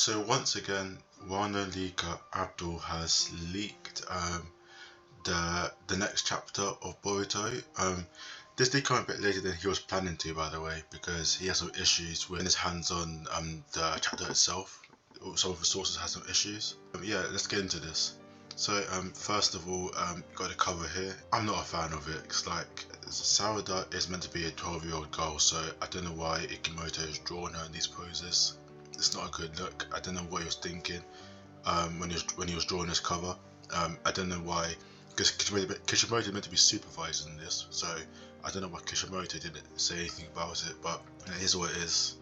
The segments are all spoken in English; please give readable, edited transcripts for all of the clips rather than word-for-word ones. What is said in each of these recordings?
So once again, Wano leaker Abdul has leaked the next chapter of Boruto. This did come a bit later than he was planning to, by the way, because he has some issues with his hands on the chapter itself. Some of the sources had some issues. Yeah, let's get into this. So first of all, got the cover here. I'm not a fan of it. It's like Sarada is meant to be a 12-year-old girl, so I don't know why Ikimoto has drawn her in these poses. It's not a good look. I don't know what he was thinking when he was drawing this cover. I don't know why, because Kishimoto is meant to be supervising this, so I don't know why Kishimoto didn't say anything about it, but it is what it is.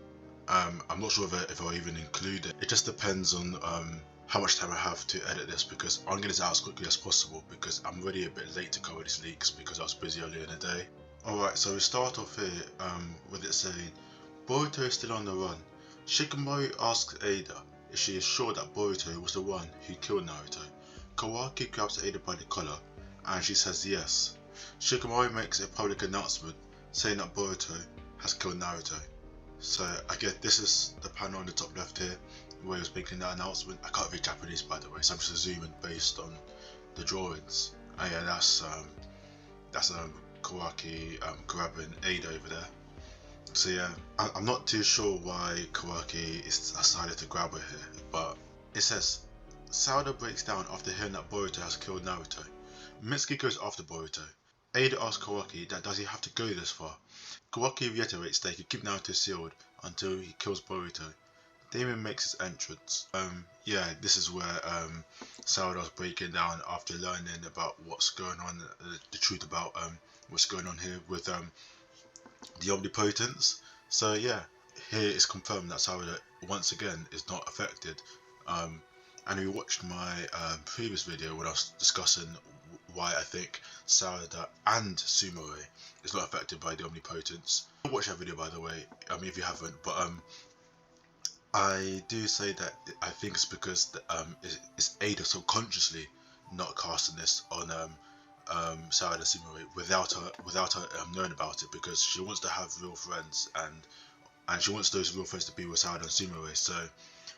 I'm not sure if I'll even include it. It just depends on how much time I have to edit this, because I'm getting this out as quickly as possible because I'm already a bit late to cover these leaks because I was busy earlier in the day. Alright, so we start off here with it saying, Boruto is still on the run. Shikamaru asks Ada if she is sure that Boruto was the one who killed Naruto. Kawaki grabs Ada by the collar and she says yes. Shikamaru makes a public announcement saying that Boruto has killed Naruto. So I guess this is the panel on the top left here where he was making that announcement. I can't read Japanese, by the way, so I'm just assuming based on the drawings. And yeah, that's Kawaki grabbing Ada over there. So yeah, I'm not too sure why Kawaki is decided to grab her here, but it says, Sarada breaks down after hearing that Boruto has killed Naruto. Mitsuki goes after Boruto. Ada asks Kawaki that does he have to go this far. Kawaki reiterates that he could keep Naruto sealed until he kills Boruto. Damon makes his entrance. Yeah, this is where Sarada's breaking down after learning about what's going on, the truth about what's going on here with the omnipotence. So yeah, here it's confirmed that Sarada once again is not affected. And we watched my previous video when I was discussing why I think Sarada and Sumire is not affected by the omnipotence. Watch that video, by the way, if you haven't, but I do say that I think it's because it's Ada subconsciously not casting this on Sarada Sumire without her knowing about it, because she wants to have real friends and she wants those real friends to be with Sarada and Sumire, so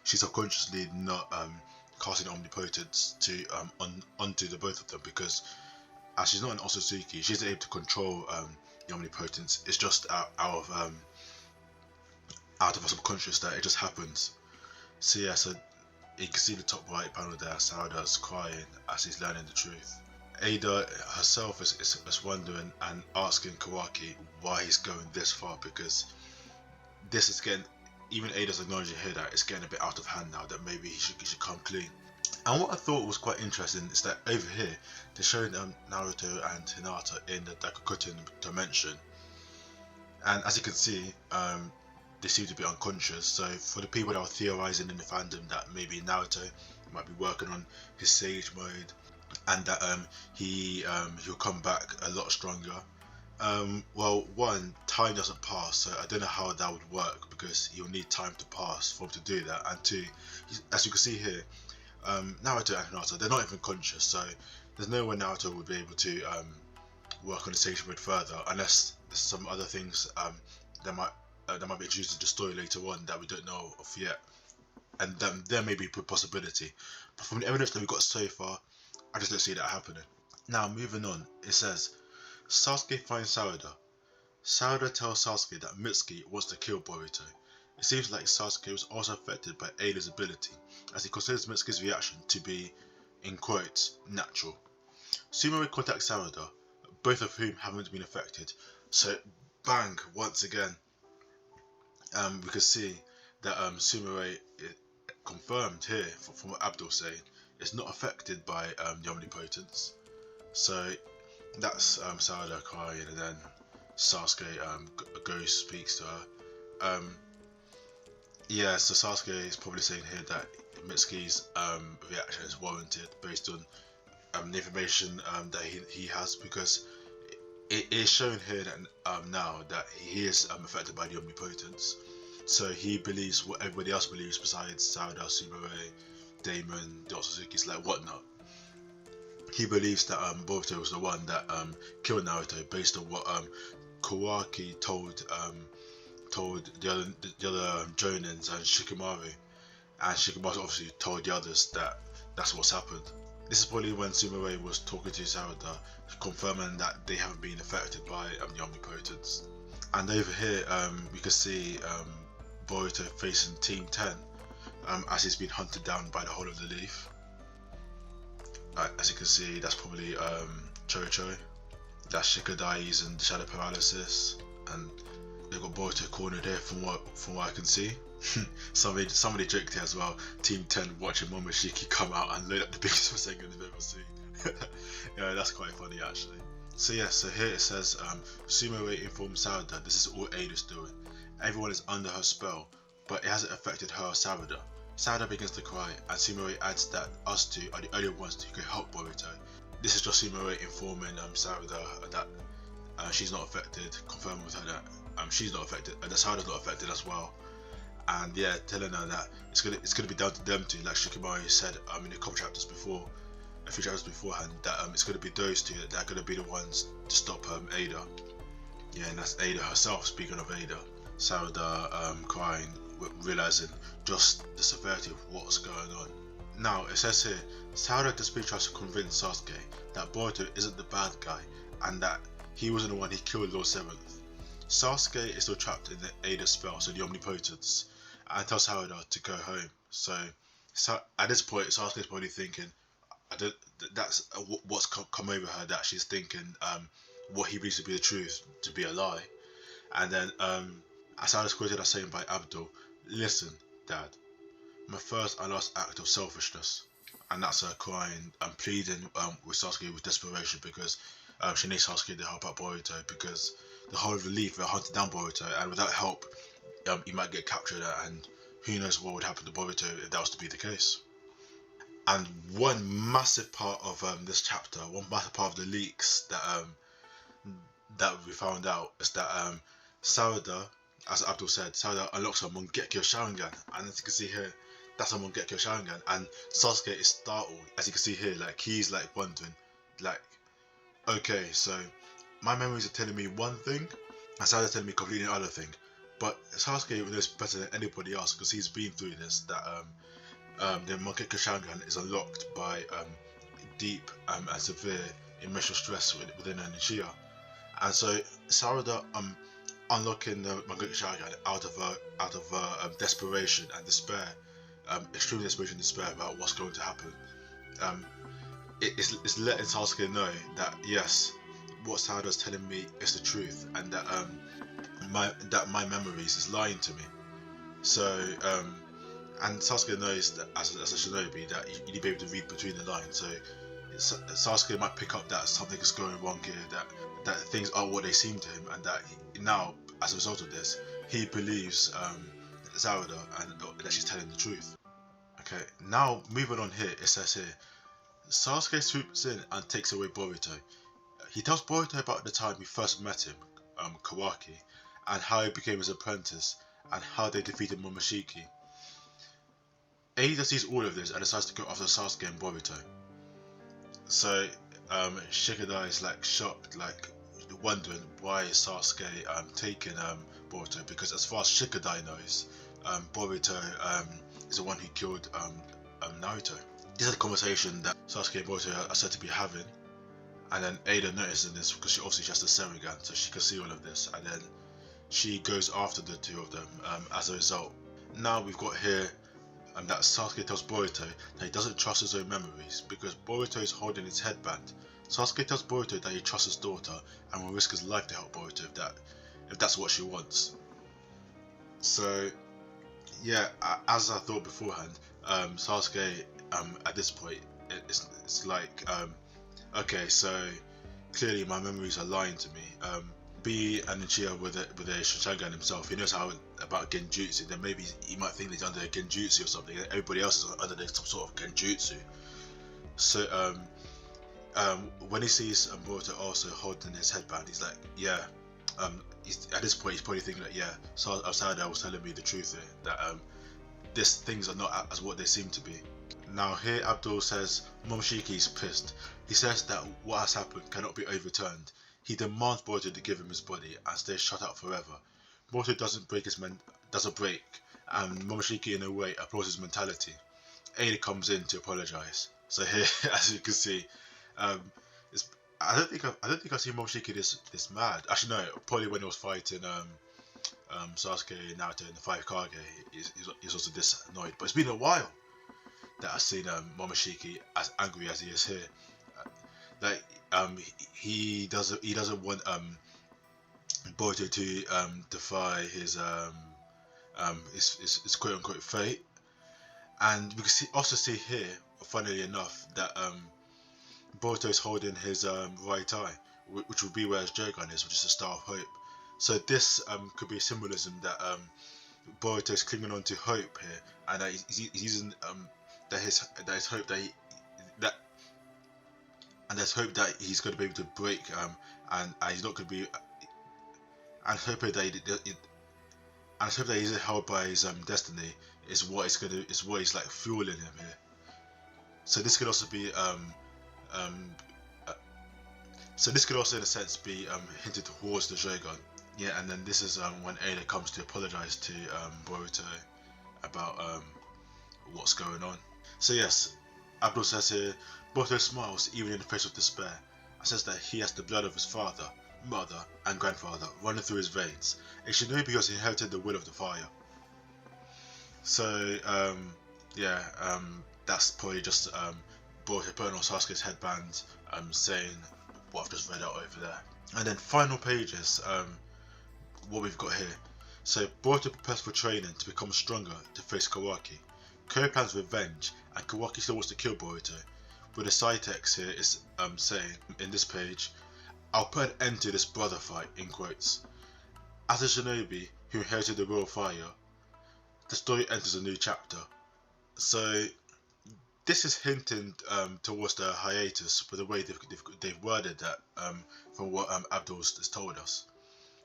she's subconsciously not casting omnipotence to onto the both of them, because as she's not an Otsutsuki, she's able to control the omnipotence. It's just out of her subconscious that it just happens. So yeah, so you can see the top right panel there, Sarada's crying as he's learning the truth. Ada herself is wondering and asking Kawaki why he's going this far, because this is getting, even Ada's acknowledging here that it's getting a bit out of hand now, that maybe he should come clean. And what I thought was quite interesting is that over here they're showing Naruto and Hinata in the Daikakutin dimension, and as you can see, they seem to be unconscious. So for the people that are theorizing in the fandom that maybe Naruto might be working on his Sage mode and that he'll come back a lot stronger. Well, one, time doesn't pass, so I don't know how that would work, because he'll need time to pass for him to do that. And two, as you can see here, Naruto and Hinata, they're not even conscious, so there's no way Naruto would be able to work on the Sage mode further, unless there's some other things that might be introduced into the story later on that we don't know of yet, and there may be a possibility. But from the evidence that we've got so far, I just don't see that happening. Now moving on, it says, Sasuke finds Sarada. Sarada tells Sasuke that Mitsuki wants to kill Boruto. It seems like Sasuke was also affected by Ada's ability, as he considers Mitsuki's reaction to be, in quotes, natural. Sumire contacts Sarada, both of whom haven't been affected. So bang, once again, we can see that Sumire confirmed here from what Abdul's saying, is not affected by the omnipotence. So that's Sarada crying, and then Sasuke goes, speaks to her. Yeah, so Sasuke is probably saying here that Mitsuki's reaction is warranted based on the information that he has, because it is shown here that now that he is affected by the omnipotence. So he believes what everybody else believes besides Sarada, Sumire, Damon, the Otsutsuki's, like whatnot. He believes that Boruto was the one that killed Naruto based on what Kawaki told the other Jonins and Shikamaru, and Shikamaru obviously told the others that that's what's happened. This is probably when Sumire was talking to Sarada, confirming that they haven't been affected by the omnipotence. And over here, we can see Boruto facing Team 10 as he's been hunted down by the whole of the leaf. As you can see, that's probably Chocho. That's Shikadai using the shadow paralysis, and they've got Boruto cornered here from what I can see. somebody joked here as well. Team 10 watching Momoshiki come out and load up the biggest Rasengan they've ever seen. Yeah, that's quite funny actually. So yeah, so here it says Sumire informs Sarada this is all Ada's doing. Everyone is under her spell, but it hasn't affected her or Sarada. Sarada begins to cry, and Sumire adds that us two are the only ones who can help Boruto. This is just Sumire informing Sarada that she's not affected, confirming with her that she's not affected, and that Sarada's not affected as well. And yeah, telling her that it's gonna be down to them two, like Shikamaru said in a few chapters beforehand, that it's gonna be those two that are gonna be the ones to stop Ada. Yeah, and that's Ada herself. Speaking of Ada, Sarada crying, realizing just the severity of what's going on. Now it says here, Sarada desperately tries to convince Sasuke that Boruto isn't the bad guy and that he wasn't the one who killed Lord Seventh. Sasuke is still trapped in the Ada spell, so the omnipotence, and tells Sarada to go home. So at this point, Sasuke is probably thinking, that's what's come over her, that she's thinking what he believes to be the truth to be a lie. And then Sarada's quoted as saying by Abdul, "Listen, Dad, my first and last act of selfishness," and that's her crying and pleading with Sasuke with desperation, because she needs Sasuke to help out Boruto, because the whole of the leaf are hunting down Boruto, and without help he might get captured, and who knows what would happen to Boruto if that was to be the case. And one massive part of this chapter, one massive part of the leaks that we found out is that Sarada, as Abdul said, Sarada unlocks her Mangekyo Sharingan, and as you can see here, that's a Mangekyo Sharingan, and Sasuke is startled, as you can see here, like he's like wondering, like, okay, so my memories are telling me one thing, and Sarada's telling me completely another thing, but Sasuke knows better than anybody else because he's been through this, that the Mangekyo Sharingan is unlocked by deep and severe emotional stress within an Uchiha, and so Sarada unlocking the Mangekyo Sharingan out of desperation and despair, extreme desperation and despair about what's going to happen. It's letting Sasuke know that yes, what Sarada's telling me is the truth, and that my memories is lying to me. So and Sasuke knows that as a shinobi that you need to be able to read between the lines. So Sasuke might pick up that something is going wrong here, that things aren't what they seem to him, and that now, as a result of this, he believes Sarada and that she's telling the truth. Okay, now moving on here, it says here, Sasuke swoops in and takes away Boruto. He tells Boruto about the time we first met him, Kawaki, and how he became his apprentice, and how they defeated Momoshiki. Ada sees all of this and decides to go after Sasuke and Boruto. So Shikadai is like shocked, like wondering why is Sasuke taking Boruto, because as far as Shikadai knows, Boruto is the one who killed Naruto. This is a conversation that Sasuke and Boruto are said to be having, and then Ada notices this because she obviously has the Sharingan, so she can see all of this, and then she goes after the two of them as a result. Now we've got here that Sasuke tells Boruto that he doesn't trust his own memories because Boruto is holding his headband. Sasuke tells Boruto that he trusts his daughter and will risk his life to help Boruto if that's what she wants. So yeah, as I thought beforehand, Sasuke at this point it's like okay, so clearly my memories are lying to me. Be an Uchiha with a Sharingan himself, he knows how about Genjutsu, then maybe he might think he's under a Genjutsu or something, and everybody else is under some sort of Genjutsu. So when he sees Boruto also holding his headband, he's like, yeah, at this point he's probably thinking that, yeah, Sarada was telling me the truth here, that these things are not as what they seem to be. Now here Abdul says Momoshiki is pissed. He says that what has happened cannot be overturned. He demands Boruto to give him his body and stay shut out forever. Boruto doesn't break and Momoshiki in a way applauds his mentality. Ada comes in to apologize. So here, as you can see, um, it's, I don't think I've seen Momoshiki this mad. Actually, no, probably when he was fighting Sasuke Naruto in the 5 Kage, he's also this annoyed. But it's been a while that I've seen Momoshiki as angry as he is here. Like he doesn't want Boruto to defy his quote unquote fate. And we can also see here, funnily enough, that Boruto is holding his right eye, which will be where his Jogan is, which is the Star of Hope. So this could be symbolism that Boruto is clinging on to hope here, and that he's using his hope that there's hope that he's going to be able to break, and he's not going to be, and hope that he's held by his destiny is what is like fueling him here. So this could also be so this could also in a sense be hinted towards the Shogun. Yeah, and then this is when Ada comes to apologize to Boruto about what's going on. So yes, Abdul says here, Boruto smiles even in the face of despair, and says that he has the blood of his father, mother, and grandfather running through his veins. A shinobi who has inherited the will of the fire. So that's probably just Boruto putting on Sasuke's headband, saying what I've just read out over there. And then final pages, what we've got here. So Boruto prepares for training to become stronger to face Kawaki. Kyo plans revenge, and Kawaki still wants to kill Boruto. But the side text here is saying in this page, "I'll put an end to this brother fight," in quotes. As a shinobi who inherited the royal fire, the story enters a new chapter. So this is hinting towards the hiatus, but the way they've worded that from what Abdul's has told us.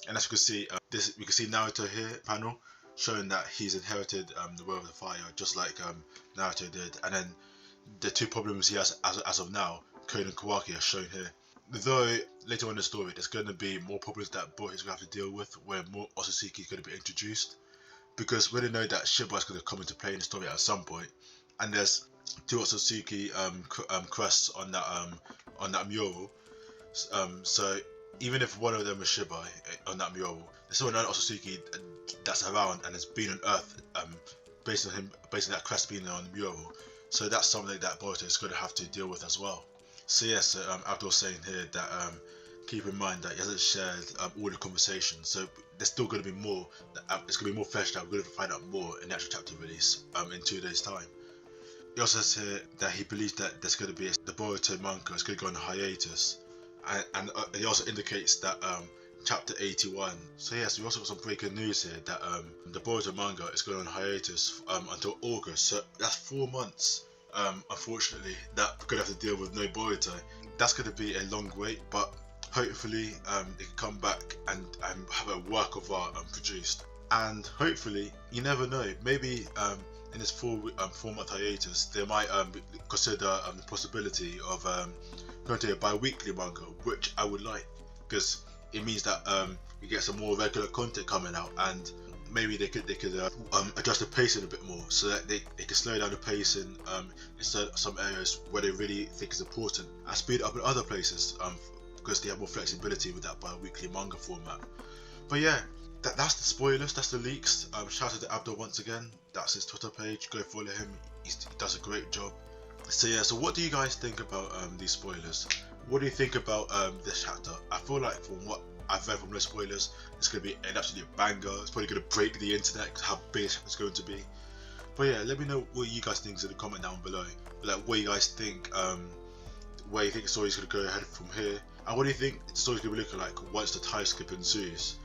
And as you can see, we can see Naruto here panel showing that he's inherited the will of the fire, just like Naruto did. And then the two problems he has as of now, Kyo and Kawaki, are shown here. Though later on in the story, there's going to be more problems that Boruto's going to have to deal with, where more Otsutsuki is going to be introduced. Because we know that Shiba is going to come into play in the story at some point, and there's 2 Otsutsuki crests on that mural. So even if one of them is Shiba on that mural, there's still another Otsutsuki that's around and has been on Earth, based on that crest being on the mural. So that's something that Boruto is going to have to deal with as well. So yes, Abdul's saying here that keep in mind that he hasn't shared all the conversations, so there's still going to be more. It's going to be more fleshed out. We're going to find out more in the actual chapter release in 2 days' time. He also says here that he believes that there's going to be the Boruto manga is going to go on hiatus, and he also indicates that chapter 81. So yes, we also got some breaking news here that the Boruto manga is going on hiatus until August. So that's 4 months. Unfortunately, that we're going to have to deal with no Boruto. That's going to be a long wait, but hopefully it can come back and have a work of art produced. And hopefully, you never know, maybe in this 4-month hiatus, they might consider the possibility of going to a bi-weekly manga, which I would like, because it means that we get some more regular content coming out, and maybe they could adjust the pacing a bit more, so that they can slow down the pacing in some areas where they really think is important, and speed up in other places because they have more flexibility with that bi-weekly manga format. But yeah, that's the spoilers, that's the leaks. Shout out to Abdul once again. That's his Twitter page, go follow him, he does a great job. So yeah, so what do you guys think about these spoilers? What do you think about this chapter? I feel like from what I've read from no spoilers, it's going to be an absolute banger. It's probably going to break the internet, how big it's going to be. But yeah, let me know what you guys think in the comment down below. Like what you guys think, where you think the story's going to go ahead from here, and what do you think the story's going to be looking like once the time skip ensues.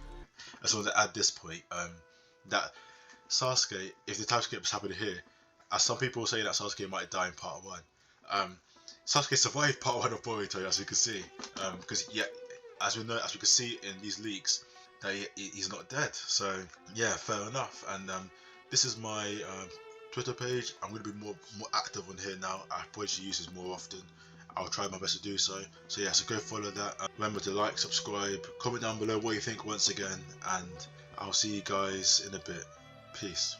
I just want to add this point, that Sasuke, if the time skip is happening here, as some people say that Sasuke might die in part 1, Sasuke survived part 1 of Boruto, as you can see, because yeah, as we can see in these leaks, that he's not dead. So yeah, fair enough. And this is my Twitter page. I'm going to be more active on here now. I probably should use this more often. I'll try my best to do so. So yeah, so go follow that. Remember to like, subscribe, comment down below what you think once again, and I'll see you guys in a bit. Peace.